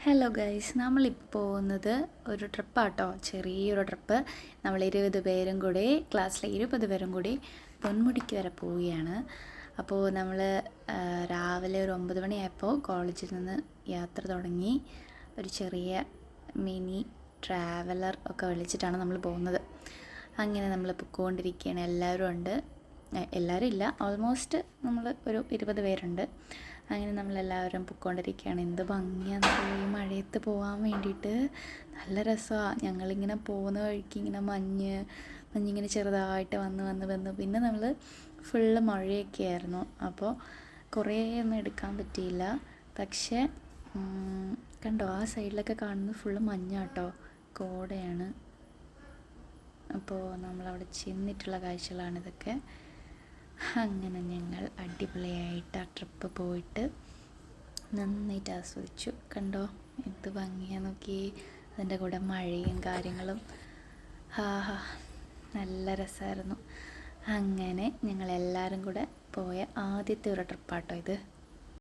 Hello guys, നമ്മളിപ്പോൾ പോകുന്നത് ഒരു ട്രിപ്പാട്ടോ. ചെറിയൊരു ട്രിപ്പ്. നമ്മൾ 20 പേരും കൂടി, ക്ലാസ്സിലെ 20 പേരും കൂടി പൊന്മുടിക്ക് വരെ പോവുകയാണ്. അപ്പോൾ നമ്മൾ രാവിലെ ഒരു 9 മണിയായപ്പോൾ കോളേജിൽ നിന്ന് യാത്ര തുടങ്ങി. ഒരു ചെറിയ മിനി ട്രാവലർ ഒക്കെ വിളിച്ചിട്ടാണ് നമ്മൾ പോകുന്നത്. അങ്ങനെ നമ്മൾ പൊയ്ക്കൊണ്ടിരിക്കുകയാണ്. എല്ലാവരും ഉണ്ട്, എല്ലാവരും ഇല്ല, ഓൾമോസ്റ്റ് നമ്മൾ ഒരു 20 പേരുണ്ട്. അങ്ങനെ നമ്മളെല്ലാവരും പൊയ്ക്കൊണ്ടിരിക്കുകയാണ്. എന്ത് ഭംഗിയാന്ന് ഈ മഴയത്ത് പോകാൻ വേണ്ടിയിട്ട്. നല്ല രസമാണ്. ഞങ്ങളിങ്ങനെ പോകുന്ന വഴിക്ക് ഇങ്ങനെ മഞ്ഞിങ്ങനെ ചെറുതായിട്ട് വന്ന് പിന്നെ നമ്മൾ ഫുള്ള് മഴയൊക്കെ ആയിരുന്നു. അപ്പോൾ കുറേ ഒന്നും എടുക്കാൻ പറ്റിയില്ല. പക്ഷേ കണ്ടോ, ആ സൈഡിലൊക്കെ കാണുന്നത് ഫുള്ള് മഞ്ഞാട്ടോ, കോടയാണ്. അപ്പോൾ നമ്മളവിടെ ചെന്നിട്ടുള്ള കാഴ്ചകളാണിതൊക്കെ. അങ്ങനെ ഞങ്ങൾ അടിപൊളിയായിട്ട് ആ ട്രിപ്പ് പോയിട്ട് നന്നായിട്ട് ആസ്വദിച്ചു. കണ്ടോ എന്ത് ഭംഗിയാണ് നോക്കി. അതിൻ്റെ കൂടെ മഴയും കാര്യങ്ങളും, നല്ല രസമായിരുന്നു. അങ്ങനെ ഞങ്ങളെല്ലാവരും കൂടെ പോയ ആദ്യത്തെ ഒരു ട്രിപ്പാട്ടോ ഇത്.